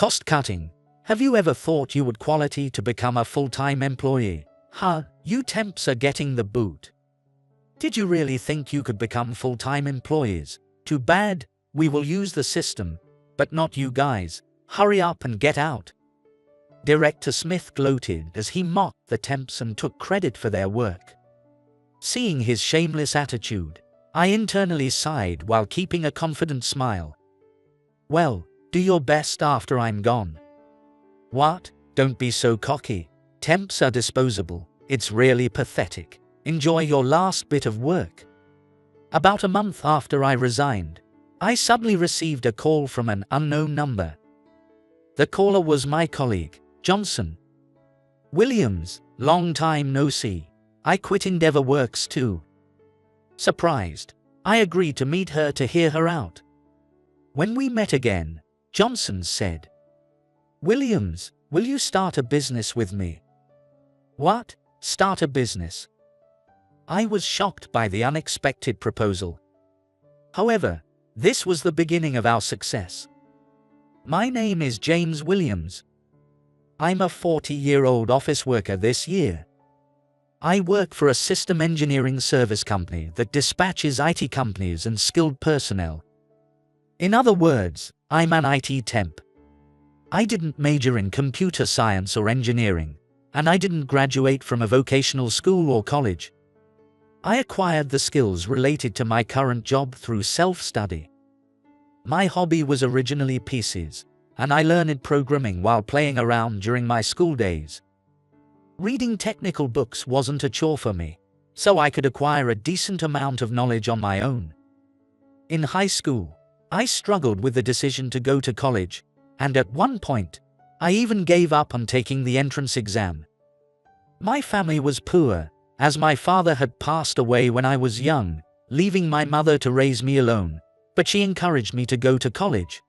Cost cutting. Have you ever thought you would quality to become a full-time employee? You temps are getting the boot. Did you really think you could become full-time employees? Too bad, we will use the system, but not you guys. Hurry up and get out. Director Smith gloated as he mocked the temps and took credit for their work. Seeing his shameless attitude, I internally sighed while keeping a confident smile. Well, do your best after I'm gone. What? Don't be so cocky. Temps are disposable. It's really pathetic. Enjoy your last bit of work. About a month after I resigned, I suddenly received a call from an unknown number. The caller was my colleague, Johnson. Williams, long time no see. I quit Endeavor Works too. Surprised, I agreed to meet her to hear her out. When we met again, Johnson said, Williams, will you start a business with me? What? Start a business? I was shocked by the unexpected proposal. However, this was the beginning of our success. My name is James Williams. I'm a 40-year-old office worker this year. I work for a system engineering service company that dispatches IT companies and skilled personnel. In other words, I'm an IT temp. I didn't major in computer science or engineering, and I didn't graduate from a vocational school or college. I acquired the skills related to my current job through self-study. My hobby was originally PCs, and I learned programming while playing around during my school days. Reading technical books wasn't a chore for me, so I could acquire a decent amount of knowledge on my own. In high school, I struggled with the decision to go to college, and at one point, I even gave up on taking the entrance exam. My family was poor, as my father had passed away when I was young, leaving my mother to raise me alone, but she encouraged me to go to college.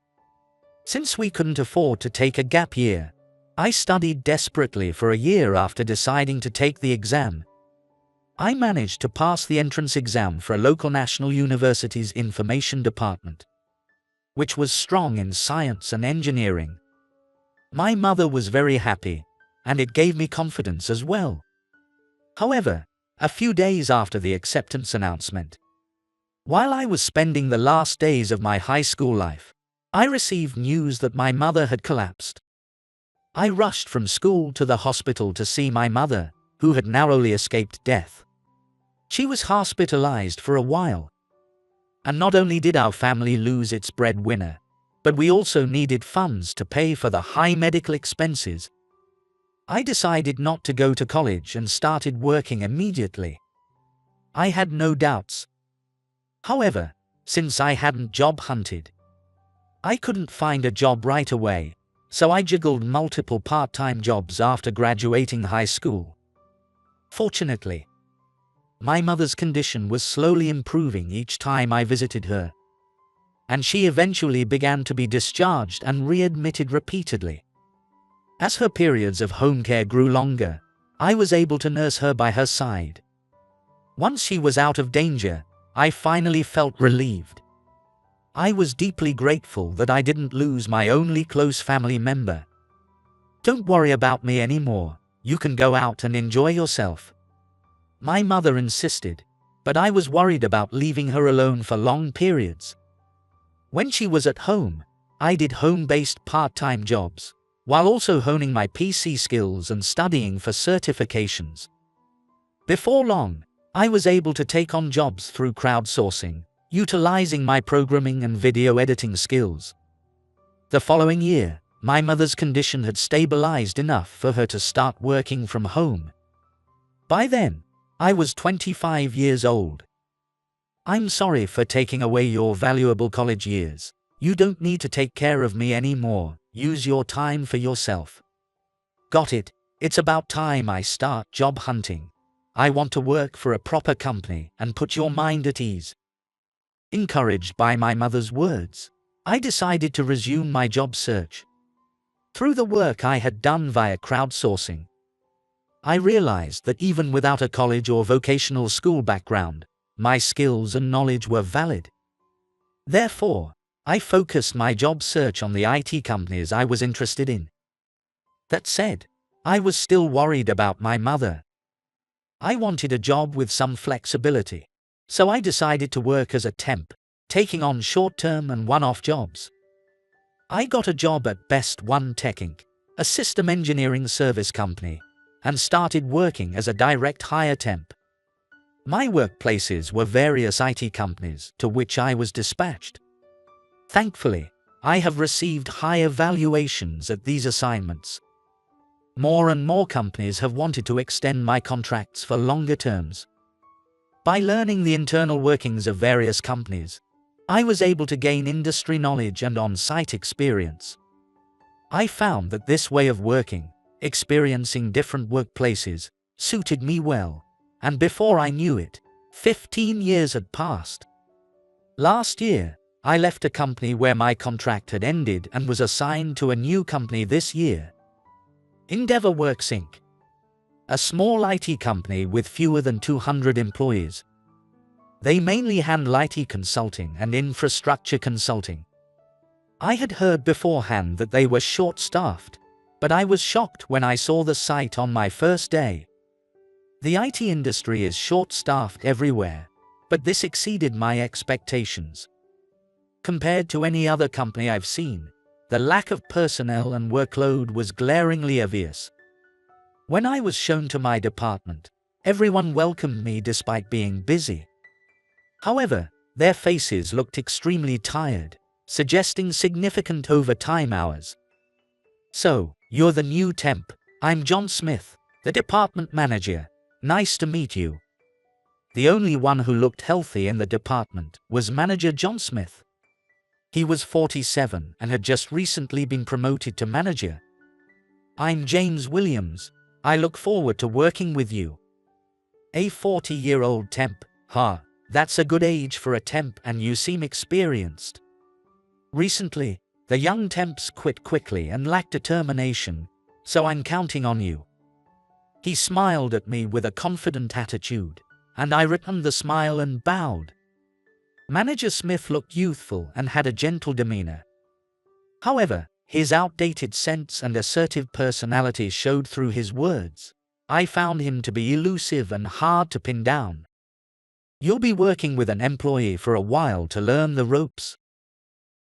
Since we couldn't afford to take a gap year, I studied desperately for a year after deciding to take the exam. I managed to pass the entrance exam for a local national university's information department, which was strong in science and engineering. My mother was very happy, and it gave me confidence as well. However, a few days after the acceptance announcement, while I was spending the last days of my high school life, I received news that my mother had collapsed. I rushed from school to the hospital to see my mother, who had narrowly escaped death. She was hospitalized for a while. And not only did our family lose its breadwinner, but we also needed funds to pay for the high medical expenses. I decided not to go to college and started working immediately. I had no doubts. However, since I hadn't job hunted, I couldn't find a job right away, so I juggled multiple part-time jobs after graduating high school. Fortunately, my mother's condition was slowly improving each time I visited her, and she eventually began to be discharged and readmitted repeatedly. As her periods of home care grew longer, I was able to nurse her by her side. Once she was out of danger, I finally felt relieved. I was deeply grateful that I didn't lose my only close family member. Don't worry about me anymore, you can go out and enjoy yourself. My mother insisted, but I was worried about leaving her alone for long periods. When she was at home, I did home-based part-time jobs, while also honing my PC skills and studying for certifications. Before long, I was able to take on jobs through crowdsourcing, utilizing my programming and video editing skills. The following year, my mother's condition had stabilized enough for her to start working from home. By then, I was 25 years old. I'm sorry for taking away your valuable college years. You don't need to take care of me anymore. Use your time for yourself. Got it. It's about time I start job hunting. I want to work for a proper company and put your mind at ease. Encouraged by my mother's words, I decided to resume my job search. Through the work I had done via crowdsourcing, I realized that even without a college or vocational school background, my skills and knowledge were valid. Therefore, I focused my job search on the IT companies I was interested in. That said, I was still worried about my mother. I wanted a job with some flexibility, so I decided to work as a temp, taking on short-term and one-off jobs. I got a job at Best One Tech Inc., a system engineering service company, and started working as a direct hire temp. My workplaces were various IT companies to which I was dispatched. Thankfully, I have received high evaluations at these assignments. More and more companies have wanted to extend my contracts for longer terms. By learning the internal workings of various companies, I was able to gain industry knowledge and on-site experience. I found that this way of working, experiencing different workplaces, suited me well, and before I knew it, 15 years had passed. Last year, I left a company where my contract had ended and was assigned to a new company this year. Endeavor Works Inc., a small IT company with fewer than 200 employees. They mainly handle IT consulting and infrastructure consulting. I had heard beforehand that they were short-staffed, but I was shocked when I saw the site on my first day. The IT industry is short-staffed everywhere, but this exceeded my expectations. Compared to any other company I've seen, the lack of personnel and workload was glaringly obvious. When I was shown to my department, everyone welcomed me despite being busy. However, their faces looked extremely tired, suggesting significant overtime hours. "So, you're the new temp. I'm John Smith, the department manager. Nice to meet you." The only one who looked healthy in the department was Manager John Smith. He was 47 and had just recently been promoted to manager. "I'm James Williams. I look forward to working with you." "A 40-year-old temp, huh? That's a good age for a temp and you seem experienced." "Recently, the young temps quit quickly and lack determination, so I'm counting on you." He smiled at me with a confident attitude, and I returned the smile and bowed. Manager Smith looked youthful and had a gentle demeanor. However, his outdated sense and assertive personality showed through his words. I found him to be elusive and hard to pin down. "You'll be working with an employee for a while to learn the ropes.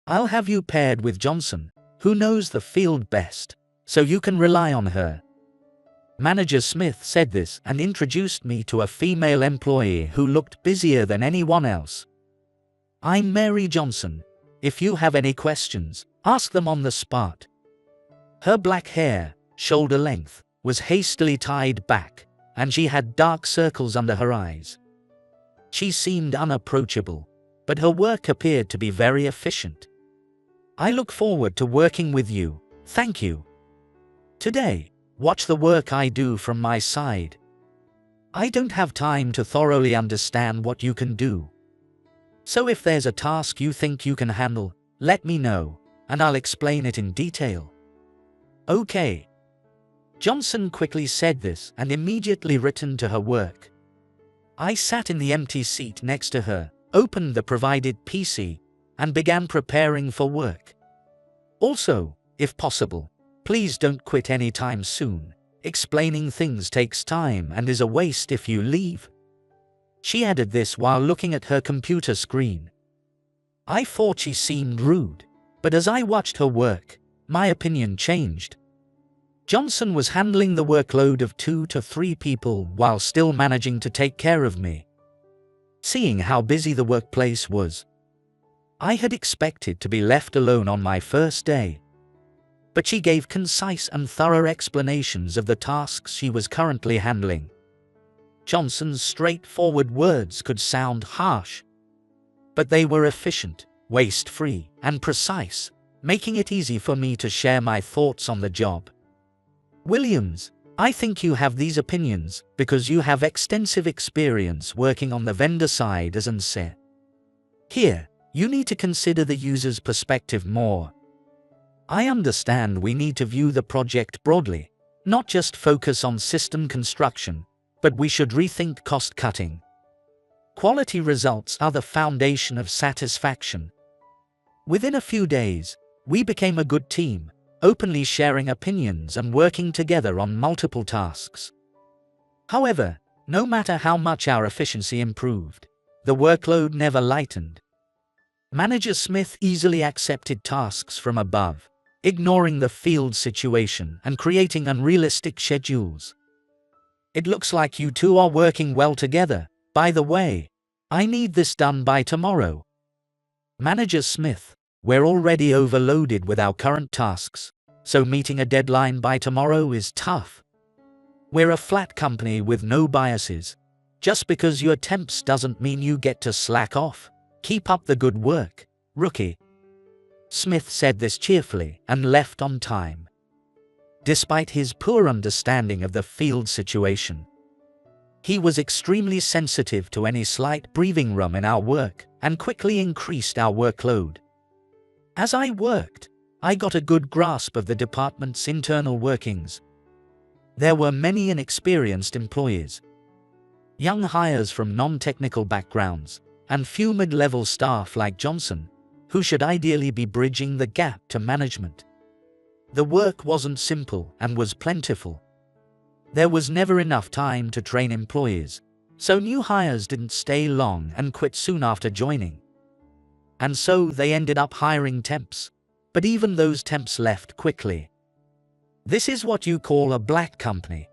I'll have you paired with Johnson, who knows the field best, so you can rely on her." Manager Smith said this and introduced me to a female employee who looked busier than anyone else. "I'm Mary Johnson. If you have any questions, ask them on the spot." Her black hair, shoulder length, was hastily tied back, and she had dark circles under her eyes. She seemed unapproachable, but her work appeared to be very efficient. "I look forward to working with you, thank you. Today, watch the work I do from my side. I don't have time to thoroughly understand what you can do. So if there's a task you think you can handle, let me know, and I'll explain it in detail." "Okay." Johnson quickly said this and immediately returned to her work. I sat in the empty seat next to her, opened the provided PC, and began preparing for work. "Also, if possible, please don't quit anytime soon. Explaining things takes time and is a waste if you leave." She added this while looking at her computer screen. I thought she seemed rude, but as I watched her work, my opinion changed. Johnson was handling the workload of 2 to 3 people while still managing to take care of me. Seeing how busy the workplace was, I had expected to be left alone on my first day. But she gave concise and thorough explanations of the tasks she was currently handling. Johnson's straightforward words could sound harsh, but they were efficient, waste-free, and precise, making it easy for me to share my thoughts on the job. "Williams, I think you have these opinions because you have extensive experience working on the vendor side as an SE. Here, you need to consider the user's perspective more. I understand we need to view the project broadly, not just focus on system construction, but we should rethink cost-cutting. Quality results are the foundation of satisfaction. Within a few days, we became a good team, openly sharing opinions and working together on multiple tasks. However, no matter how much our efficiency improved, the workload never lightened. Manager Smith easily accepted tasks from above, ignoring the field situation and creating unrealistic schedules. "It looks like you two are working well together. By the way, I need this done by tomorrow." Manager Smith: "We're already overloaded with our current tasks, so meeting a deadline by tomorrow is tough. We're a flat company with no biases. Just because you're temps doesn't mean you get to slack off. Keep up the good work, rookie." Smith said this cheerfully and left on time. Despite his poor understanding of the field situation, he was extremely sensitive to any slight breathing room in our work and quickly increased our workload. As I worked, I got a good grasp of the department's internal workings. There were many inexperienced employees, young hires from non-technical backgrounds, and few mid-level staff like Johnson, who should ideally be bridging the gap to management. The work wasn't simple and was plentiful. There was never enough time to train employees, so new hires didn't stay long and quit soon after joining. And so they ended up hiring temps, but even those temps left quickly. This is what you call a black company.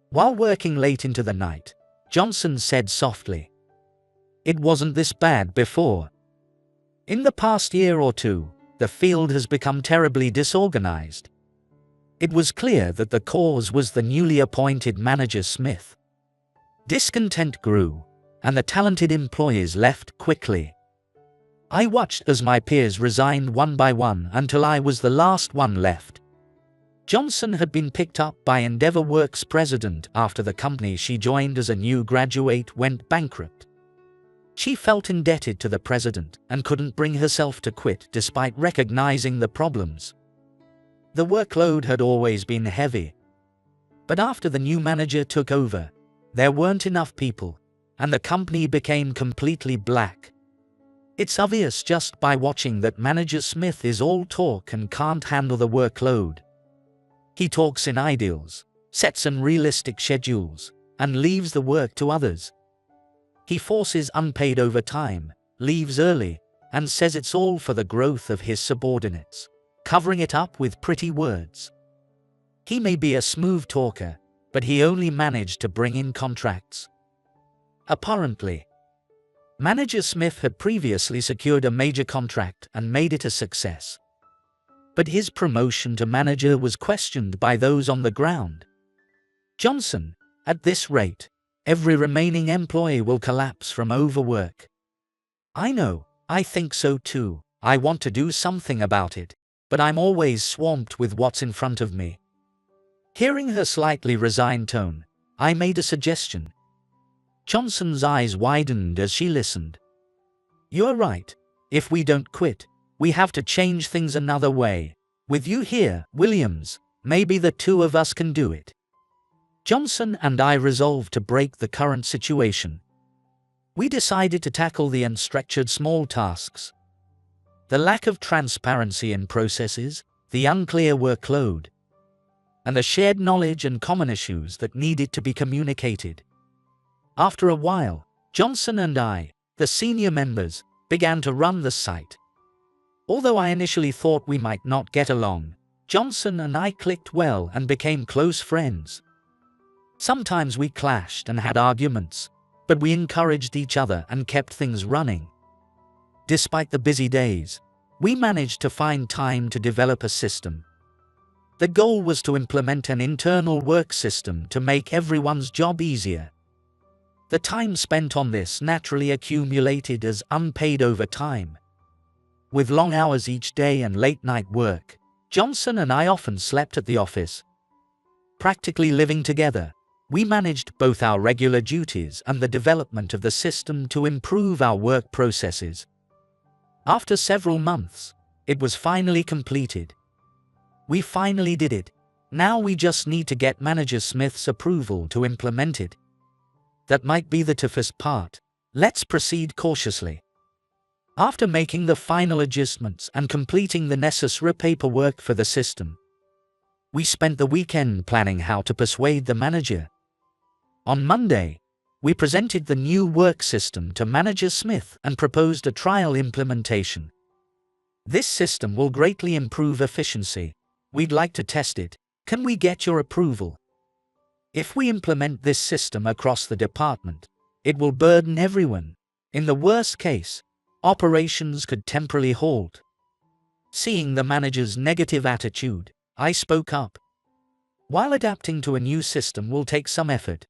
While working late into the night, Johnson said softly, "It wasn't this bad before. In the past year or two, the field has become terribly disorganized." It was clear that the cause was the newly appointed manager Smith. Discontent grew, and the talented employees left quickly. I watched as my peers resigned one by one until I was the last one left. Johnson had been picked up by Endeavor Works' president after the company she joined as a new graduate went bankrupt. She felt indebted to the president and couldn't bring herself to quit despite recognizing the problems. The workload had always been heavy. But after the new manager took over, there weren't enough people, and the company became completely black. It's obvious just by watching that manager Smith is all talk and can't handle the workload. He talks in ideals, sets unrealistic schedules, and leaves the work to others. He forces unpaid overtime, leaves early, and says it's all for the growth of his subordinates, covering it up with pretty words. He may be a smooth talker, but he only managed to bring in contracts. Apparently, manager Smith had previously secured a major contract and made it a success. But his promotion to manager was questioned by those on the ground. Johnson: "At this rate, every remaining employee will collapse from overwork." "I know, I think so too. I want to do something about it, but I'm always swamped with what's in front of me." Hearing her slightly resigned tone, I made a suggestion. Johnson's eyes widened as she listened. "You're right. If we don't quit, we have to change things another way. With you here, Williams, maybe the two of us can do it." Johnson and I resolved to break the current situation. We decided to tackle the unstructured small tasks. The lack of transparency in processes, the unclear workload, and the shared knowledge and common issues that needed to be communicated. After a while, Johnson and I, the senior members, began to run the site. Although I initially thought we might not get along, Johnson and I clicked well and became close friends. Sometimes we clashed and had arguments, but we encouraged each other and kept things running. Despite the busy days, we managed to find time to develop a system. The goal was to implement an internal work system to make everyone's job easier. The time spent on this naturally accumulated as unpaid overtime. With long hours each day and late-night work, Johnson and I often slept at the office. Practically living together, we managed both our regular duties and the development of the system to improve our work processes. After several months, it was finally completed. We finally did it. Now we just need to get manager Smith's approval to implement it. That might be the toughest part. Let's proceed cautiously. After making the final adjustments and completing the necessary paperwork for the system, we spent the weekend planning how to persuade the manager. On Monday, we presented the new work system to Manager Smith and proposed a trial implementation. This system will greatly improve efficiency. We'd like to test it. Can we get your approval? If we implement this system across the department, it will burden everyone. In the worst case, operations could temporarily halt. Seeing the manager's negative attitude, I spoke up. While adapting to a new system will take some effort,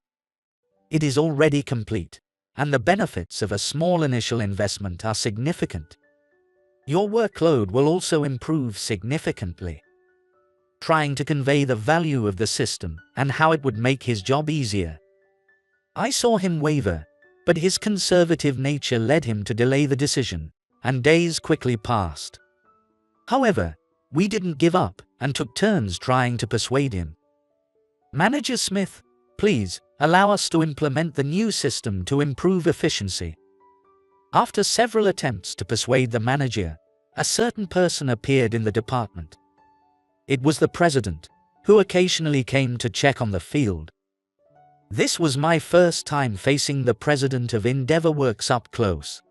it is already complete, and the benefits of a small initial investment are significant. Your workload will also improve significantly. Trying to convey the value of the system and how it would make his job easier. I saw him waver, but his conservative nature led him to delay the decision, and days quickly passed. However, we didn't give up and took turns trying to persuade him. Manager Smith, please allow us to implement the new system to improve efficiency. After several attempts to persuade the manager, a certain person appeared in the department. It was the president, who occasionally came to check on the field. This was my first time facing the president of Endeavor Works up close.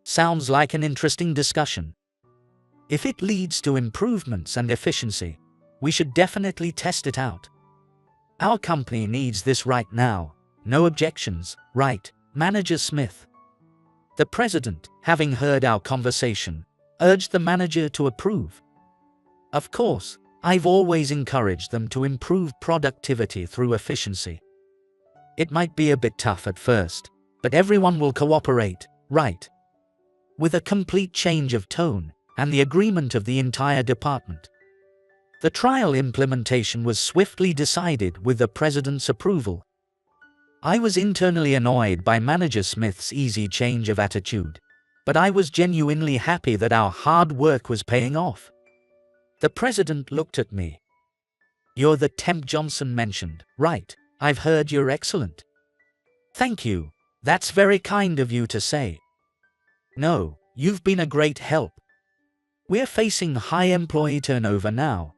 Sounds like an interesting discussion. If it leads to improvements and efficiency, we should definitely test it out. Our company needs this right now. No objections, right, Manager Smith? The president, having heard our conversation, urged the manager to approve. Of course, I've always encouraged them to improve productivity through efficiency. It might be a bit tough at first, but everyone will cooperate, right? With a complete change of tone and the agreement of the entire department. The trial implementation was swiftly decided with the president's approval. I was internally annoyed by Manager Smith's easy change of attitude, but I was genuinely happy that our hard work was paying off. The president looked at me. You're the temp Johnson mentioned, right? I've heard you're excellent. Thank you. That's very kind of you to say. No, you've been a great help. We're facing high employee turnover now.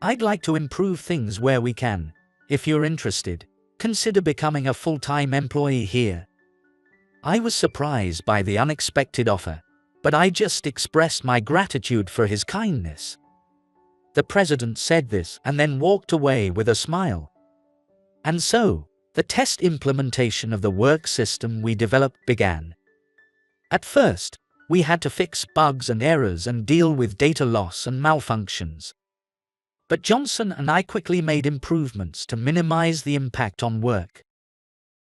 I'd like to improve things where we can. If you're interested, consider becoming a full-time employee here. I was surprised by the unexpected offer, but I just expressed my gratitude for his kindness. The president said this and then walked away with a smile. And so, the test implementation of the work system we developed began. At first, we had to fix bugs and errors and deal with data loss and malfunctions. But Johnson and I quickly made improvements to minimize the impact on work.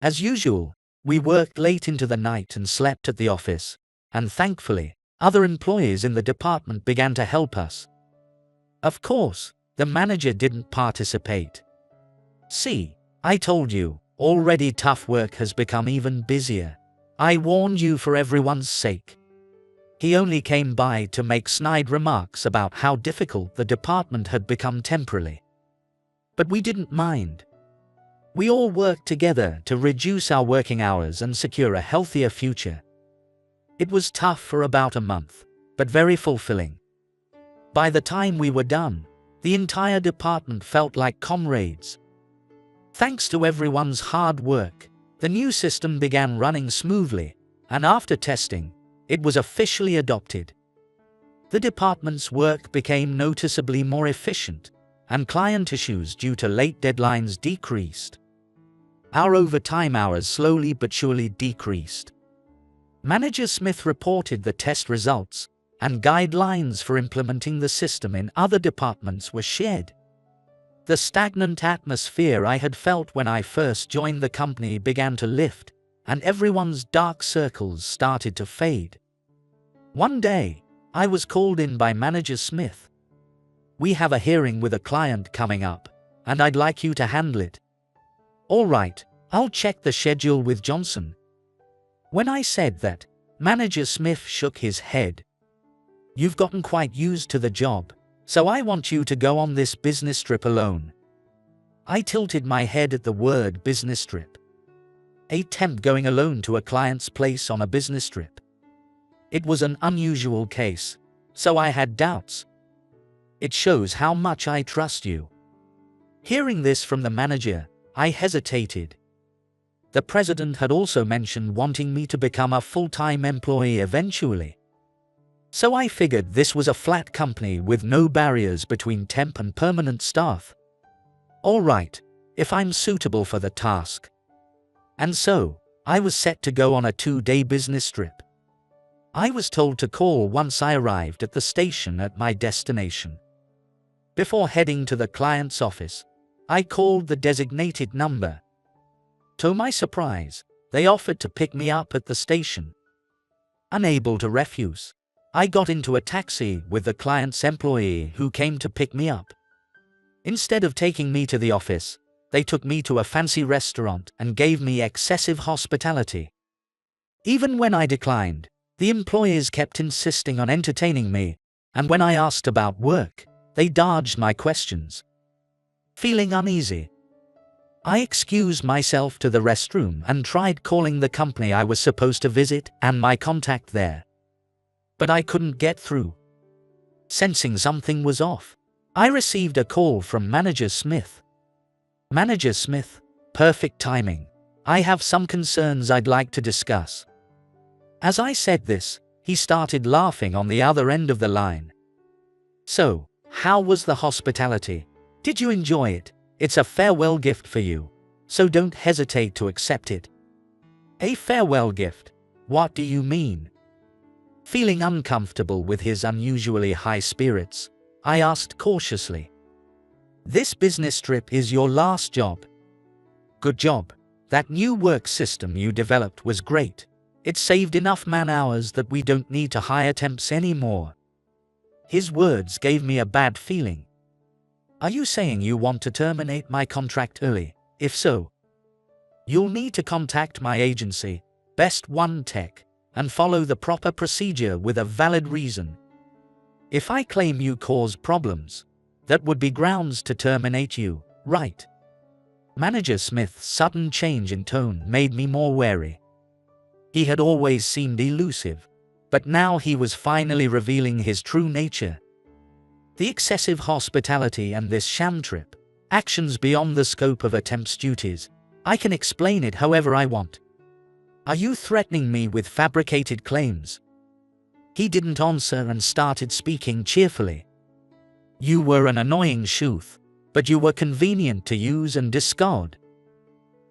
As usual, we worked late into the night and slept at the office, and thankfully, other employees in the department began to help us. Of course, the manager didn't participate. See, I told you, already tough work has become even busier. I warned you for everyone's sake. He only came by to make snide remarks about how difficult the department had become temporarily. But we didn't mind. We all worked together to reduce our working hours and secure a healthier future. It was tough for about a month, but very fulfilling. By the time we were done, the entire department felt like comrades. Thanks to everyone's hard work, the new system began running smoothly, and after testing, it was officially adopted. The department's work became noticeably more efficient, and client issues due to late deadlines decreased. Our overtime hours slowly but surely decreased. Manager Smith reported the test results, and guidelines for implementing the system in other departments were shared. The stagnant atmosphere I had felt when I first joined the company began to lift, and everyone's dark circles started to fade. One day, I was called in by Manager Smith. We have a hearing with a client coming up, and I'd like you to handle it. All right, I'll check the schedule with Johnson. When I said that, Manager Smith shook his head. You've gotten quite used to the job, so I want you to go on this business trip alone. I tilted my head at the word business trip. A temp going alone to a client's place on a business trip. It was an unusual case, so I had doubts. It shows how much I trust you. Hearing this from the manager, I hesitated. The president had also mentioned wanting me to become a full-time employee eventually. So I figured this was a flat company with no barriers between temp and permanent staff. All right, if I'm suitable for the task. And so, I was set to go on a 2-day business trip. I was told to call once I arrived at the station at my destination. Before heading to the client's office, I called the designated number. To my surprise, they offered to pick me up at the station. Unable to refuse, I got into a taxi with the client's employee who came to pick me up. Instead of taking me to the office, they took me to a fancy restaurant and gave me excessive hospitality. Even when I declined, the employees kept insisting on entertaining me, and when I asked about work, they dodged my questions. Feeling uneasy, I excused myself to the restroom and tried calling the company I was supposed to visit and my contact there. But I couldn't get through. Sensing something was off, I received a call from Manager Smith. Manager Smith, perfect timing. I have some concerns I'd like to discuss. As I said this, he started laughing on the other end of the line. So, how was the hospitality? Did you enjoy it? It's a farewell gift for you, so don't hesitate to accept it. A farewell gift? What do you mean? Feeling uncomfortable with his unusually high spirits, I asked cautiously. This business trip is your last job. Good job. That new work system you developed was great. It saved enough man-hours that we don't need to hire temps anymore. His words gave me a bad feeling. Are you saying you want to terminate my contract early? If so, you'll need to contact my agency, Best One Tech, and follow the proper procedure with a valid reason. If I claim you caused problems, that would be grounds to terminate you, right? Manager Smith's sudden change in tone made me more wary. He had always seemed elusive, but now he was finally revealing his true nature. The excessive hospitality and this sham trip, actions beyond the scope of a temp's duties, I can explain it however I want. Are you threatening me with fabricated claims? He didn't answer and started speaking cheerfully. You were an annoying shooth, but you were convenient to use and discard.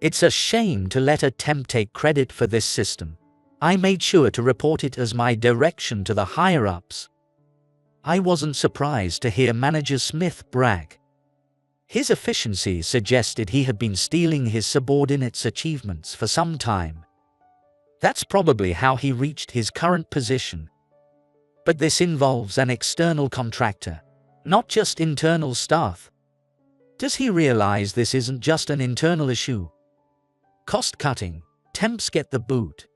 It's a shame to let a temp take credit for this system. I made sure to report it as my direction to the higher-ups. I wasn't surprised to hear Manager Smith brag. His efficiency suggested he had been stealing his subordinates' achievements for some time. That's probably how he reached his current position. But this involves an external contractor, not just internal staff. Does he realize this isn't just an internal issue? Cost-cutting, temps get the boot.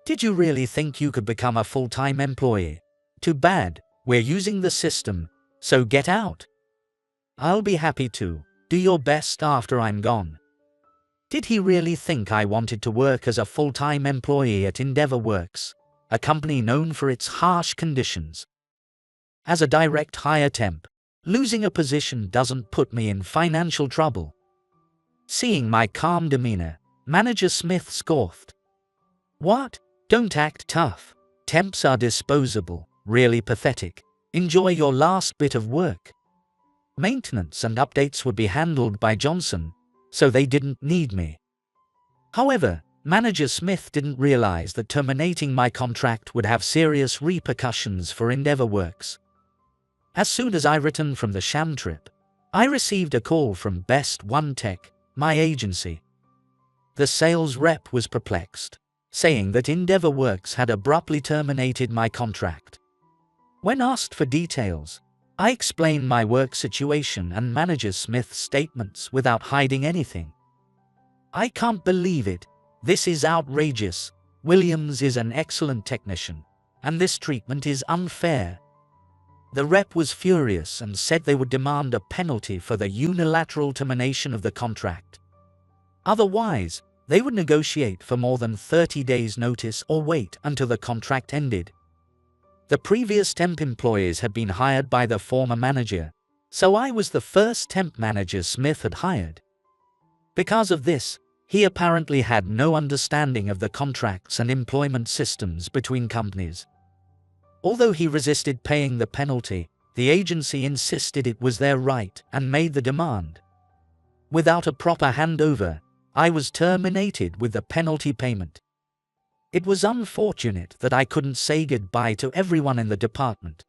Did you really think you could become a full-time employee? Too bad, we're using the system, so get out. I'll be happy to. Do your best after I'm gone. Did he really think I wanted to work as a full-time employee at EndeavorWorks, a company known for its harsh conditions? As a direct hire temp, losing a position doesn't put me in financial trouble. Seeing my calm demeanor, Manager Smith scoffed. What? Don't act tough. Temps are disposable, really pathetic. Enjoy your last bit of work. Maintenance and updates would be handled by Johnson, so they didn't need me. However, Manager Smith didn't realize that terminating my contract would have serious repercussions for EndeavorWorks. As soon as I returned from the sham trip, I received a call from Best One Tech, my agency. The sales rep was perplexed, saying that EndeavorWorks had abruptly terminated my contract. When asked for details, I explained my work situation and Manager Smith's statements without hiding anything. I can't believe it. This is outrageous. Williams is an excellent technician, and this treatment is unfair. The rep was furious and said they would demand a penalty for the unilateral termination of the contract. Otherwise, they would negotiate for more than 30 days' notice or wait until the contract ended, The previous temp employees had been hired by the former manager, so I was the first temp manager Smith had hired. Because of this, he apparently had no understanding of the contracts and employment systems between companies. Although he resisted paying the penalty, the agency insisted it was their right and made the demand. Without a proper handover, I was terminated with the penalty payment. It was unfortunate that I couldn't say goodbye to everyone in the department.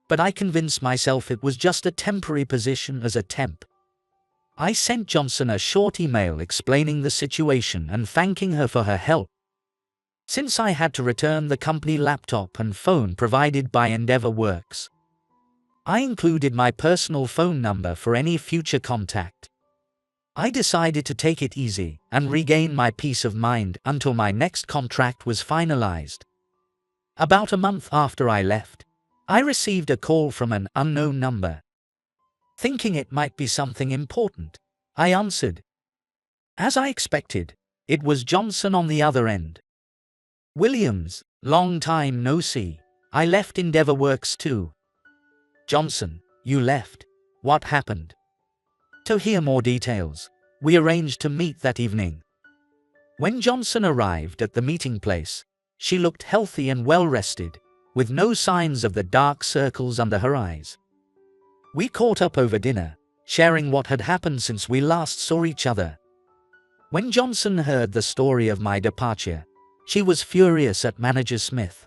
But I convinced myself it was just a temporary position as a temp. I sent Johnson a short email explaining the situation and thanking her for her help. Since I had to return the company laptop and phone provided by EndeavourWorks, I included my personal phone number for any future contact. I decided to take it easy and regain my peace of mind until my next contract was finalized. About a month after I left, I received a call from an unknown number. Thinking it might be something important, I answered. As I expected, it was Johnson on the other end. "Williams, long time no see. I left EndeavourWorks too." "Johnson, you left. What happened?" To hear more details, we arranged to meet that evening. When Johnson arrived at the meeting place, she looked healthy and well-rested, with no signs of the dark circles under her eyes. We caught up over dinner, sharing what had happened since we last saw each other. When Johnson heard the story of my departure, she was furious at Manager Smith.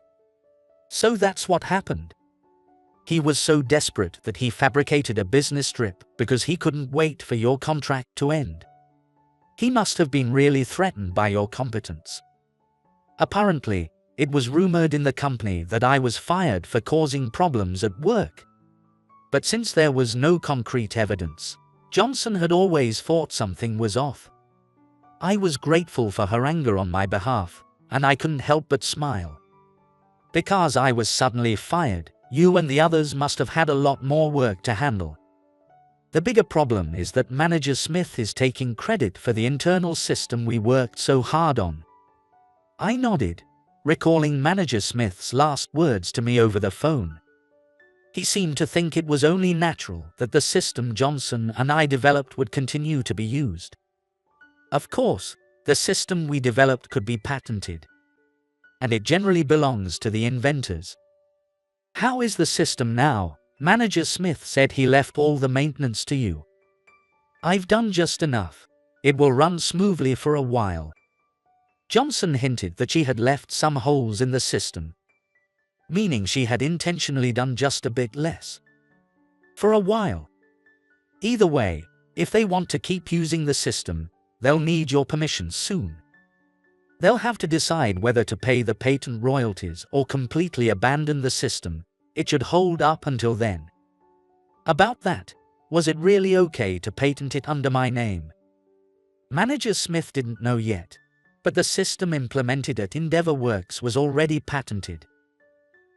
"So that's what happened. He was so desperate that he fabricated a business trip because he couldn't wait for your contract to end. He must have been really threatened by your competence. Apparently, it was rumored in the company that I was fired for causing problems at work. But since there was no concrete evidence, Johnson had always thought something was off. I was grateful for her anger on my behalf, and I couldn't help but smile. Because I was suddenly fired, you and the others must have had a lot more work to handle. The bigger problem is that Manager Smith is taking credit for the internal system we worked so hard on." I nodded, recalling Manager Smith's last words to me over the phone. He seemed to think it was only natural that the system Johnson and I developed would continue to be used. Of course, the system we developed could be patented, and it generally belongs to the inventors. "How is the system now?" Manager Smith said. "He left all the maintenance to you." "I've done just enough. It will run smoothly for a while." Johnson hinted that she had left some holes in the system, meaning she had intentionally done just a bit less. "For a while. Either way, if they want to keep using the system, they'll need your permission soon. They'll have to decide whether to pay the patent royalties or completely abandon the system. It should hold up until then." About that, was it really okay to patent it under my name? Manager Smith didn't know yet, but the system implemented at EndeavourWorks was already patented,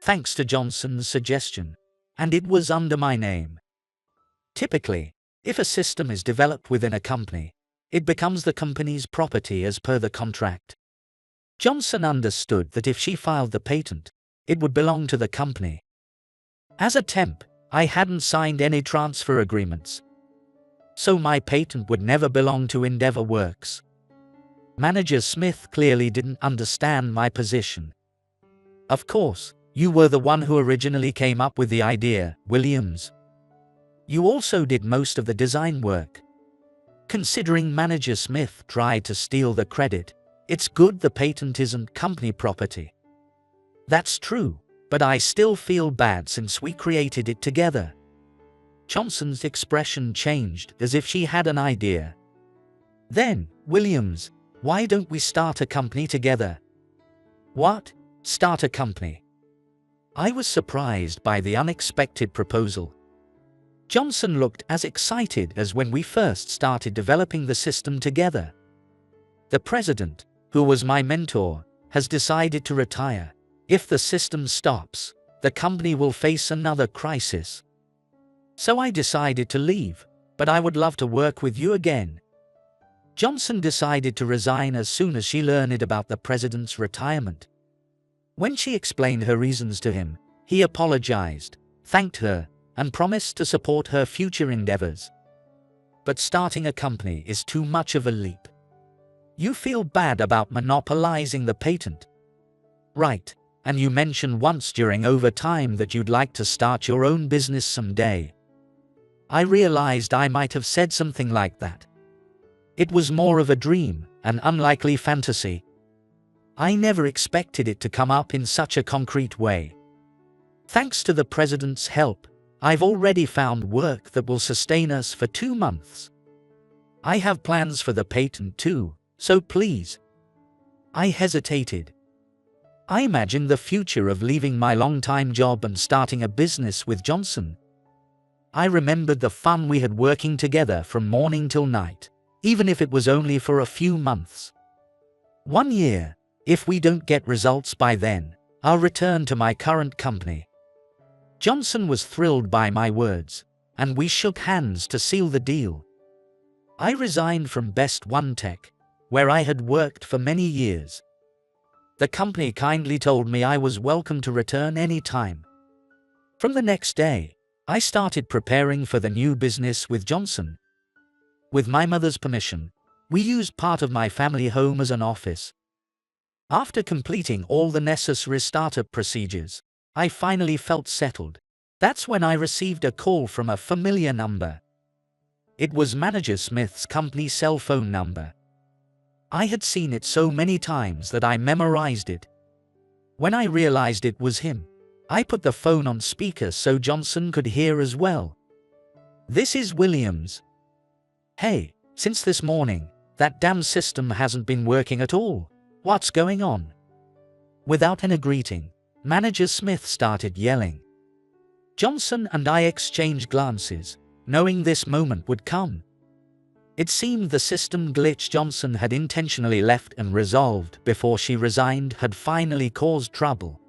thanks to Johnson's suggestion, and it was under my name. Typically, if a system is developed within a company, it becomes the company's property as per the contract. Johnson understood that if she filed the patent, it would belong to the company. As a temp, I hadn't signed any transfer agreements, so my patent would never belong to EndeavourWorks. Manager Smith clearly didn't understand my position. "Of course, you were the one who originally came up with the idea, Williams. You also did most of the design work. Considering Manager Smith tried to steal the credit, it's good the patent isn't company property." "That's true, but I still feel bad since we created it together." Johnson's expression changed as if she had an idea. "Then, Williams, why don't we start a company together?" "What? Start a company?" I was surprised by the unexpected proposal. Johnson looked as excited as when we first started developing the system together. "The president, who was my mentor, has decided to retire. If the system stops, the company will face another crisis. So I decided to leave, but I would love to work with you again." Johnson decided to resign as soon as she learned about the president's retirement. When she explained her reasons to him, He apologized, thanked her, and promised to support her future endeavors. But starting a company is too much of a leap. You feel bad about monopolizing the patent. Right, and you mentioned once during overtime that you'd like to start your own business someday. I realized I might have said something like that. It was more of a dream, an unlikely fantasy. I never expected it to come up in such a concrete way. Thanks to the president's help, I've already found work that will sustain us for 2 months. I have plans for the patent too, so please. I hesitated. I imagined the future of leaving my long-time job and starting a business with Johnson. I remembered the fun we had working together from morning till night, even if it was only for a few months. 1 year, if we don't get results by then, I'll return to my current company. Johnson was thrilled by my words, and we shook hands to seal the deal. I resigned from Best One Tech, where I had worked for many years. The company kindly told me I was welcome to return any time. From the next day, I started preparing for the new business with Johnson. With my mother's permission, we used part of my family home as an office. After completing all the necessary startup procedures, I finally felt settled. That's when I received a call from a familiar number. It was Manager Smith's company cell phone number. I had seen it so many times that I memorized it. When I realized it was him, I put the phone on speaker so Johnson could hear as well. "This is Williams. Hey, since this morning, that damn system hasn't been working at all. What's going on?" Without any greeting, Manager Smith started yelling. Johnson and I exchanged glances, knowing this moment would come. It seemed the system glitch Johnson had intentionally left unresolved before she resigned had finally caused trouble.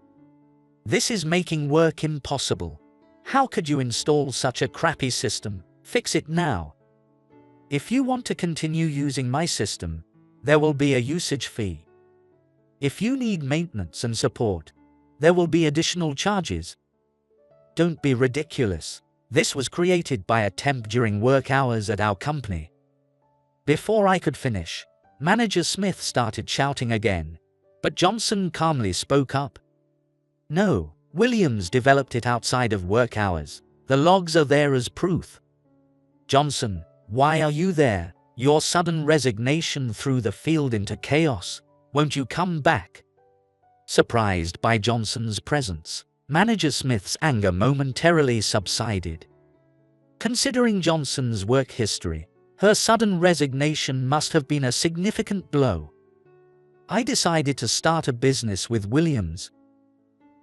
"This is making work impossible. How could you install such a crappy system? Fix it now. If you want to continue using my system, there will be a usage fee. If you need maintenance and support, there will be additional charges. Don't be ridiculous. This was created by a temp during work hours at our company." Before I could finish, Manager Smith started shouting again, but Johnson calmly spoke up. "No, Williams developed it outside of work hours. The logs are there as proof." "Johnson, why are you there? Your sudden resignation threw the field into chaos. Won't you come back?" Surprised by Johnson's presence, Manager Smith's anger momentarily subsided. Considering Johnson's work history, her sudden resignation must have been a significant blow. I decided to start a business with Williams.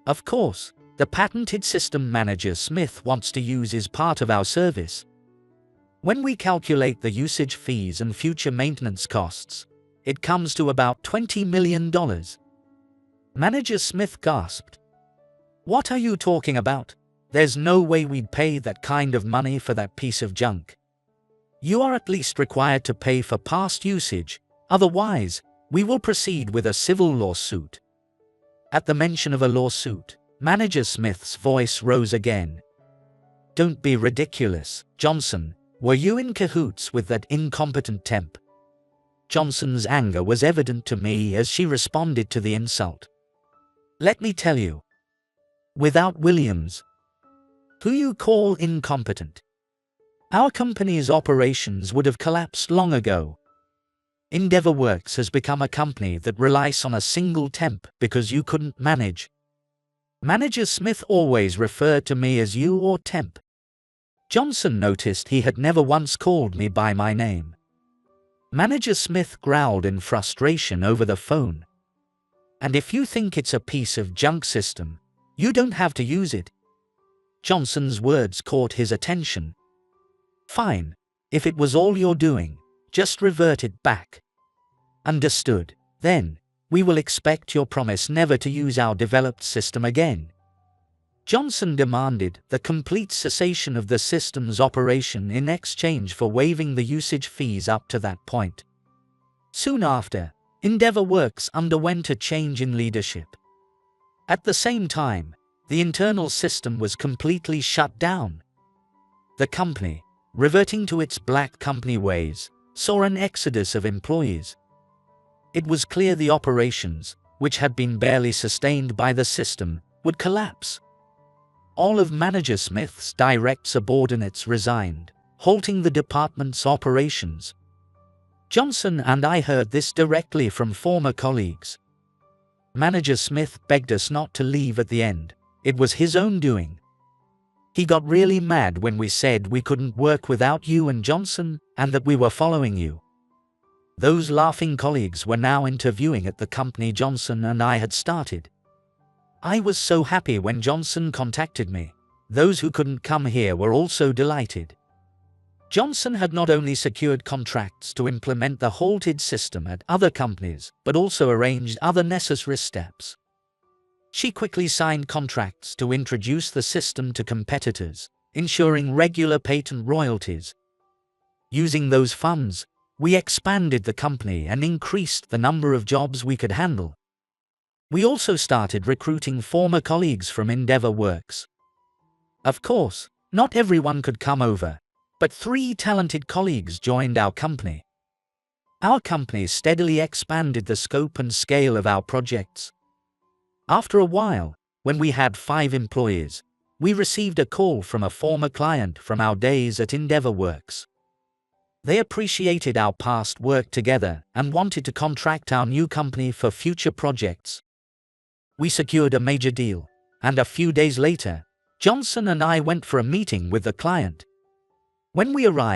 Of course, the patented system Manager Smith wants to use is part of our service. When we calculate the usage fees and future maintenance costs, it comes to about $20 million. Manager Smith gasped. "What are you talking about? There's no way we'd pay that kind of money for that piece of junk. You are at least required to pay for past usage, otherwise, we will proceed with a civil lawsuit." At the mention of a lawsuit, Manager Smith's voice rose again. "Don't be ridiculous, Johnson. Were you in cahoots with that incompetent temp?" Johnson's anger was evident to me as she responded to the insult. "Let me tell you. Without Williams, who you call incompetent, our company's operations would have collapsed long ago. EndeavorWorks has become a company that relies on a single temp because you couldn't manage." Manager Smith always referred to me as you or temp. Johnson noticed he had never once called me by my name. Manager Smith growled in frustration over the phone. "And if you think it's a piece of junk system, you don't have to use it." Johnson's words caught his attention. "Fine, if it was all you're doing, just revert it back." "Understood. Then, we will expect your promise never to use our developed system again." Johnson demanded the complete cessation of the system's operation in exchange for waiving the usage fees up to that point. Soon after, EndeavorWorks underwent a change in leadership. At the same time, The internal system was completely shut down. The company, reverting to its black company ways, saw an exodus of employees. It was clear the operations, which had been barely sustained by the system, would collapse. All of Manager Smith's direct subordinates resigned, halting the department's operations. Johnson and I heard this directly from former colleagues. Manager Smith begged us not to leave at the end. It was his own doing. He got really mad when we said we couldn't work without you and Johnson, and that we were following you. Those laughing colleagues were now interviewing at the company Johnson and I had started. I was so happy when Johnson contacted me. Those who couldn't come here were also delighted. Johnson had not only secured contracts to implement the halted system at other companies, but also arranged other necessary steps. She quickly signed contracts to introduce the system to competitors, ensuring regular patent royalties. Using those funds, we expanded the company and increased the number of jobs we could handle. We also started recruiting former colleagues from Endeavor Works. Of course, not everyone could come over, but 3 talented colleagues joined our company. Our company steadily expanded the scope and scale of our projects. After a while, when we had 5 employees, we received a call from a former client from our days at Endeavor Works. They appreciated our past work together and wanted to contract our new company for future projects. We secured a major deal, and a few days later, Johnson and I went for a meeting with the client. When we arrived,